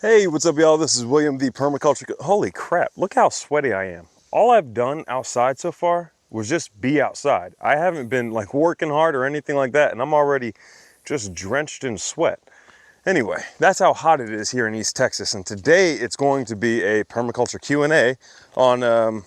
Hey, what's up y'all? This is William, the permaculture. Holy crap, look how sweaty I am. All I've done outside so far was just be outside. I haven't been like working hard or anything like that, and I'm already just drenched in sweat. Anyway, that's how hot it is here in East Texas, and today it's going to be a permaculture Q&A on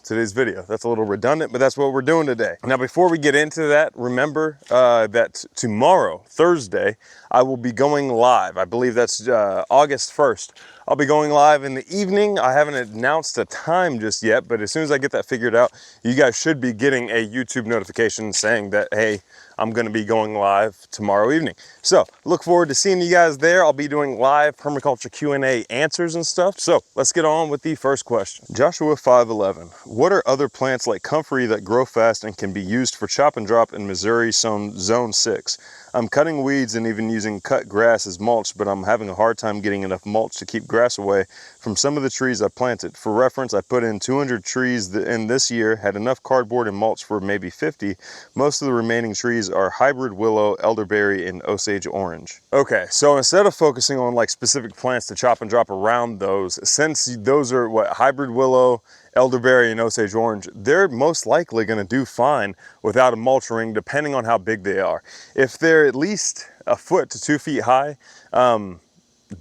today's video. That's a little redundant, but that's what we're doing today. Now, before we get into that, remember that tomorrow, Thursday, I will be going live. I believe that's August 1st. I'll be going live in the evening. I haven't announced a time just yet, but as soon as I get that figured out, you guys should be getting a YouTube notification saying that, hey, I'm gonna be going live tomorrow evening. So look forward to seeing you guys there. I'll be doing live permaculture Q&A answers and stuff. So let's get on with the first question. Joshua 511, what are other plants like Comfrey that grow fast and can be used for chop and drop in Missouri Zone 6? I'm cutting weeds and even using cut grass as mulch, but I'm having a hard time getting enough mulch to keep grass away from some of the trees I planted. For reference, I put in 200 trees in this year, had enough cardboard and mulch for maybe 50. Most of the remaining trees are hybrid willow, elderberry, and Osage orange. Okay, so instead of focusing on like specific plants to chop and drop around those, since those are what, hybrid willow, elderberry, and Osage orange, they're most likely going to do fine without a mulch ring, depending on how big they are. If they're at least a foot to 2 feet high,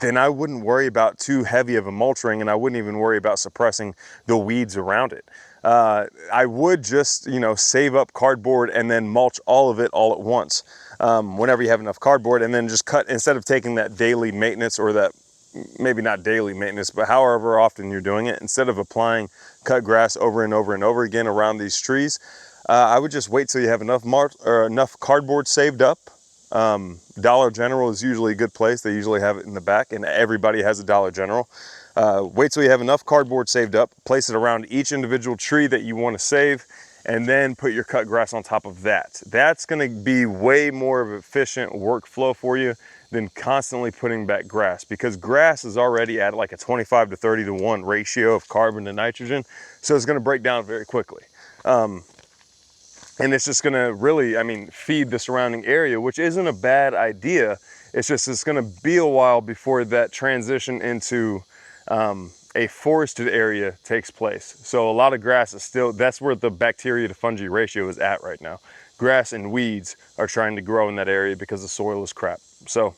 then I wouldn't worry about too heavy of a mulch ring, and I wouldn't even worry about suppressing the weeds around it. I would just, save up cardboard and then mulch all of it all at once whenever you have enough cardboard, and then just cut, instead of taking that daily maintenance, or that, maybe not daily maintenance, but however often you're doing it, instead of applying cut grass over and over and over again around these trees, I would just wait till you have enough cardboard saved up. Dollar General is usually a good place. They usually have it in the back, and everybody has a Dollar General. Wait till you have enough cardboard saved up, place it around each individual tree that you want to save, and then put your cut grass on top of that. That's going to be way more of an efficient workflow for you than constantly putting back grass, because grass is already at like a 25 to 30 to 1 ratio of carbon to nitrogen, so it's going to break down very quickly. And it's just going to really, feed the surrounding area, which isn't a bad idea. It's just, it's going to be a while before that transition into a forested area takes place. So a lot of grass is still, that's where the bacteria to fungi ratio is at right now. Grass and weeds are trying to grow in that area because the soil is crap. So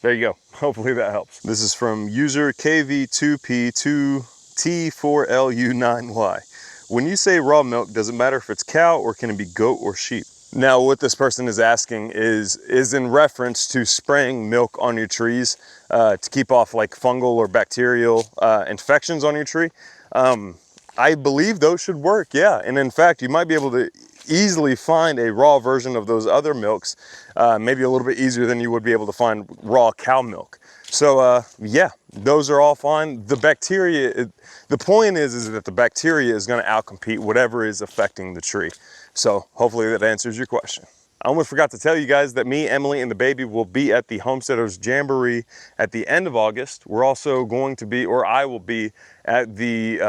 there you go. Hopefully that helps. This is from user KV2P2T4LU9Y. When you say raw milk, does it matter if it's cow or can it be goat or sheep? Now, what this person is asking is in reference to spraying milk on your trees to keep off like fungal or bacterial infections on your tree. I believe those should work, yeah. And in fact, you might be able to easily find a raw version of those other milks, maybe a little bit easier than you would be able to find raw cow milk. So yeah, those are all fine. The bacteria, the point is that the bacteria is going to outcompete whatever is affecting the tree. So hopefully that answers your question. I almost forgot to tell you guys that me, Emily, and the baby will be at the Homesteaders Jamboree at the end of August. We're also going to be, or I will be, at the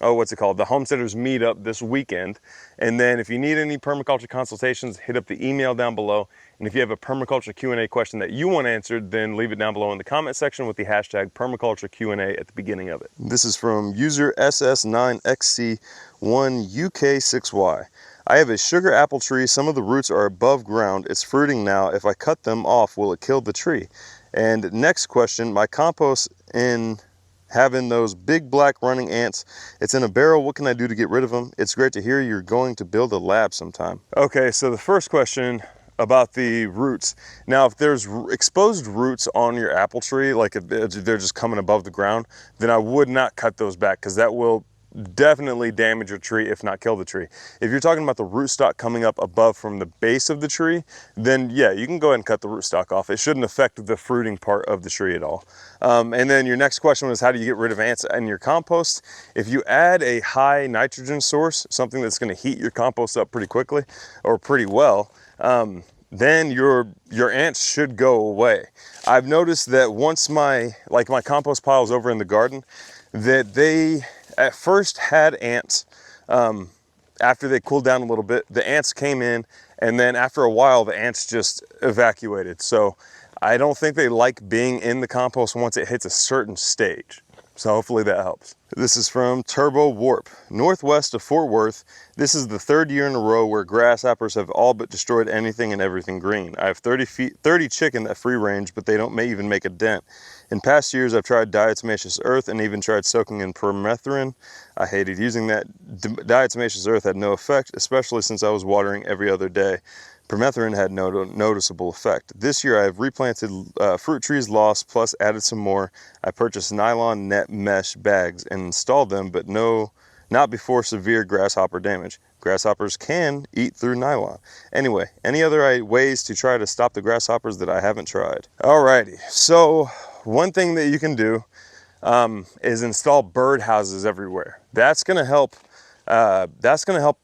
the Homesteaders Meetup this weekend. And then if you need any permaculture consultations, hit up the email down below. And if you have a permaculture Q&A question that you want answered, then leave it down below in the comment section with the hashtag permaculture Q&A at the beginning of it. This is from user SS9XC1UK6Y. I have a sugar apple tree. Some of the roots are above ground. It's fruiting now. If I cut them off, will it kill the tree? And next question, my compost in having those big black running ants. It's in a barrel. What can I do to get rid of them? It's great to hear you're going to build a lab sometime. Okay, so the first question about the roots. Now, if there's exposed roots on your apple tree, like if they're just coming above the ground, then I would not cut those back, because that will definitely damage your tree, if not kill the tree. If you're talking about the rootstock coming up above from the base of the tree, then yeah, you can go ahead and cut the rootstock off. It shouldn't affect the fruiting part of the tree at all. And then your next question was, how do you get rid of ants in your compost? If you add a high nitrogen source, something that's going to heat your compost up pretty quickly or pretty well, then your ants should go away. I've noticed that once my compost piles over in the garden, that they at first had ants. After they cooled down a little bit, the ants came in, and then after a while, the ants just evacuated. So I don't think they like being in the compost once it hits a certain stage. So hopefully that helps. This is from Turbo Warp. Northwest of Fort Worth, this is the third year in a row where grasshoppers have all but destroyed anything and everything green. I have 30 chicken that free range, but they don't even make a dent. In past years, I've tried diatomaceous earth and even tried soaking in permethrin. I hated using that. Diatomaceous earth had no effect, especially since I was watering every other day. Permethrin had no noticeable effect. This year I have replanted fruit trees lost, plus added some more. I purchased nylon net mesh bags and installed them, but not before severe grasshopper damage. Grasshoppers can eat through nylon. Anyway, any other ways to try to stop the grasshoppers that I haven't tried? Alrighty, so one thing that you can do is install bird houses everywhere. That's gonna help a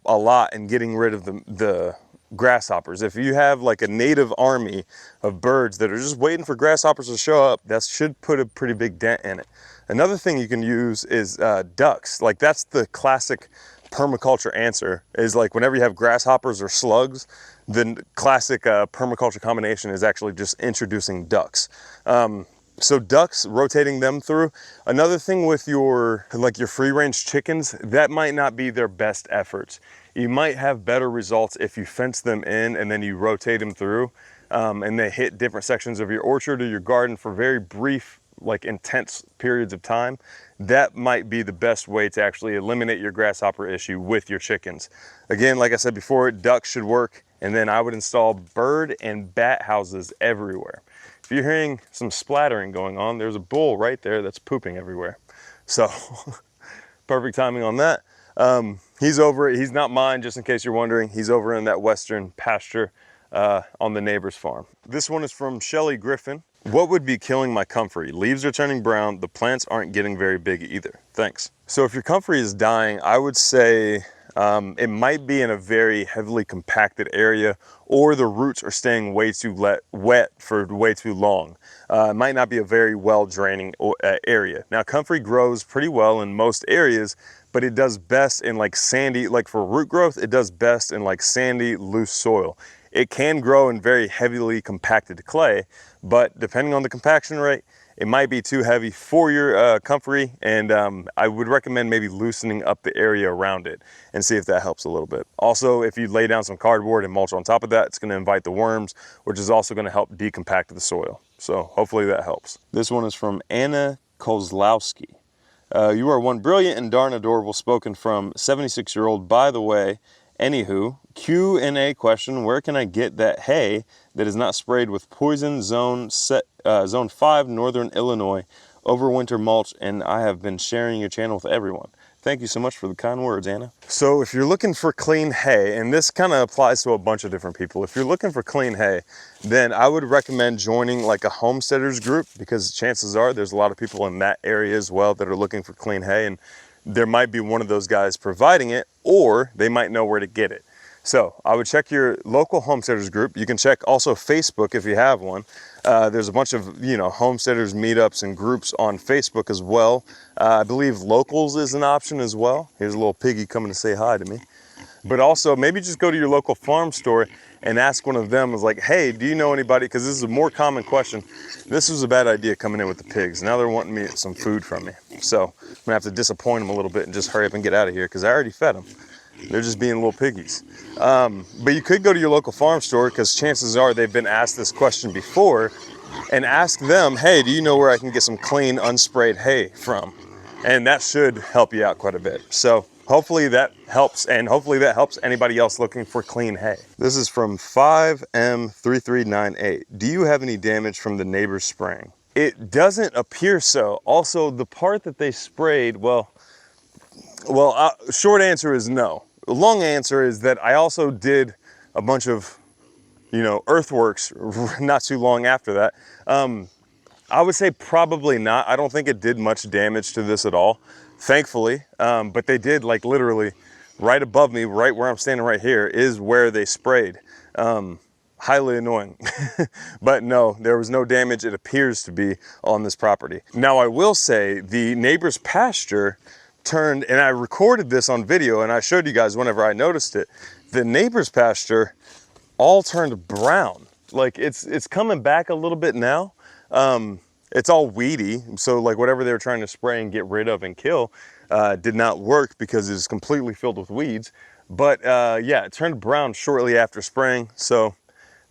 lot in getting rid of the grasshoppers. If you have like a native army of birds that are just waiting for grasshoppers to show up, that should put a pretty big dent in it. Another thing you can use is ducks. Like that's the classic permaculture answer, is like whenever you have grasshoppers or slugs, the classic permaculture combination is actually just introducing ducks. So ducks, rotating them through. Another thing with your free range chickens, that might not be their best efforts. You might have better results if you fence them in and then you rotate them through and they hit different sections of your orchard or your garden for very brief, like intense periods of time. That might be the best way to actually eliminate your grasshopper issue with your chickens. Again, like I said before, ducks should work, and then I would install bird and bat houses everywhere. If you're hearing some splattering going on, there's a bull right there that's pooping everywhere. So perfect timing on that. He's not mine, just in case you're wondering. He's over in that western pasture on the neighbor's farm. This one is from Shelly Griffin. What would be killing my comfrey? Leaves are turning brown. The plants aren't getting very big either. Thanks. So if your comfrey is dying, I would say it might be in a very heavily compacted area, or the roots are staying way too wet for way too long. It might not be a very well draining area. Now comfrey grows pretty well in most areas, but it does best in like sandy, like for root growth, it does best in like sandy, loose soil. It can grow in very heavily compacted clay, but depending on the compaction rate, it might be too heavy for your comfrey, and I would recommend maybe loosening up the area around it and see if that helps a little bit. Also, if you lay down some cardboard and mulch on top of that, it's gonna invite the worms, which is also gonna help decompact the soil. So hopefully that helps. This one is from Anna Kozlowski. You are one brilliant and darn adorable, spoken from 76-year-old. By the way, anywho, Q&A question, where can I get that hay that is not sprayed with poison? Zone 5, Northern Illinois, overwinter mulch, and I have been sharing your channel with everyone. Thank you so much for the kind words, Anna. So if you're looking for clean hay, and this kind of applies to a bunch of different people, if you're looking for clean hay, then I would recommend joining like a homesteaders group, because chances are there's a lot of people in that area as well that are looking for clean hay, and there might be one of those guys providing it, or they might know where to get it. So I would check your local homesteaders group. You can check also Facebook if you have one. There's a bunch of, homesteaders meetups and groups on Facebook as well. I believe locals is an option as well. Here's a little piggy coming to say hi to me. But also maybe just go to your local farm store and ask one of them, is like, hey, do you know anybody? Because this is a more common question. This was a bad idea coming in with the pigs. Now they're wanting me some food from me. So I'm gonna have to disappoint them a little bit and just hurry up and get out of here, because I already fed them. They're just being little piggies. But you could go to your local farm store, because chances are they've been asked this question before, and ask them, hey, do you know where I can get some clean, unsprayed hay from? And that should help you out quite a bit. So hopefully that helps, and hopefully that helps anybody else looking for clean hay. This is from 5M3398. Do you have any damage from the Neighbour Spring? It doesn't appear so. Also, the part that they sprayed, short answer is no. The long answer is that I also did a bunch of, earthworks not too long after that. I would say probably not. I don't think it did much damage to this at all, thankfully. But they did, like, literally right above me, right where I'm standing right here, is where they sprayed. Highly annoying. But no, there was no damage, it appears to be, on this property. Now I will say the neighbor's pasture turned, and I recorded this on video and I showed you guys whenever I noticed it, the neighbor's pasture all turned brown. Like it's coming back a little bit now. It's all weedy, so like whatever they were trying to spray and get rid of and kill did not work because it's completely filled with weeds. But yeah, it turned brown shortly after spraying, so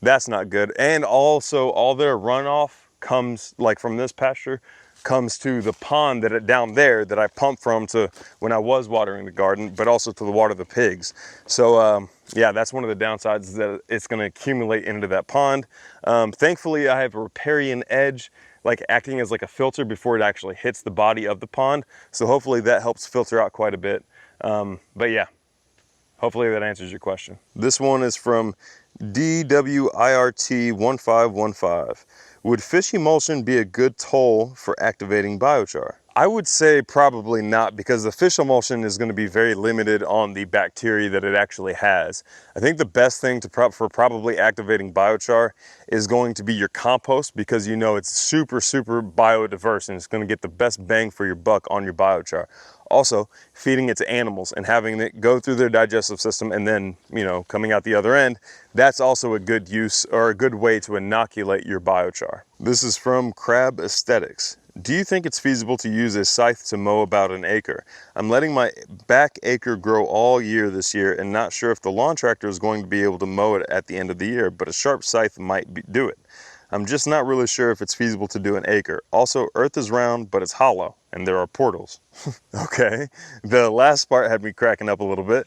that's not good. And also all their runoff comes, like from this pasture, comes to the pond down there that I pump from to when I was watering the garden, but also to the water the pigs. So yeah, that's one of the downsides, is that it's gonna accumulate into that pond. Thankfully, I have a riparian edge, like acting as like a filter before it actually hits the body of the pond. So hopefully that helps filter out quite a bit. But yeah, hopefully that answers your question. This one is from DWIRT1515. Would fish emulsion be a good tool for activating biochar? I would say probably not, because the fish emulsion is going to be very limited on the bacteria that it actually has. I think the best thing for probably activating biochar is going to be your compost, because you know it's super biodiverse and it's going to get the best bang for your buck on your biochar. Also, feeding it to animals and having it go through their digestive system and then, you know, coming out the other end, that's also a good use, or a good way to inoculate your biochar. This is from Crab Aesthetics. Do you think it's feasible to use a scythe to mow about an acre? I'm letting my back acre grow all year this year and not sure if the lawn tractor is going to be able to mow it at the end of the year, but a sharp scythe might do it. I'm just not really sure if it's feasible to do an acre. Also, Earth is round, but it's hollow, and there are portals. Okay, the last part had me cracking up a little bit.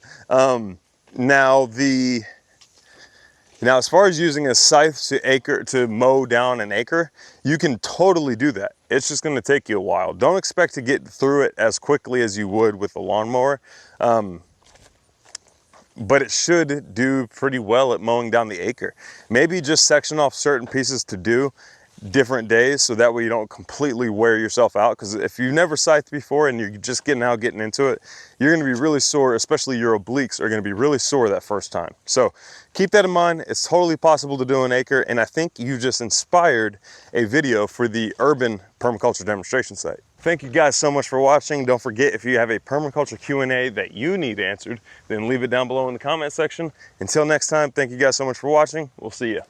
Now, as far as using a scythe to mow down an acre, you can totally do that. It's just gonna take you a while. Don't expect to get through it as quickly as you would with a lawnmower. But it should do pretty well at mowing down the acre. Maybe just section off certain pieces to do different days, so that way you don't completely wear yourself out. Because if you've never scythed before and you're just getting into it, you're going to be really sore, especially your obliques are going to be really sore that first time. So keep that in mind. It's totally possible to do an acre, and I think you just inspired a video for the urban permaculture demonstration site. Thank you guys so much for watching. Don't forget, if you have a permaculture Q&A that you need answered, then leave it down below in the comment section. Until next time, thank you guys so much for watching. We'll see you.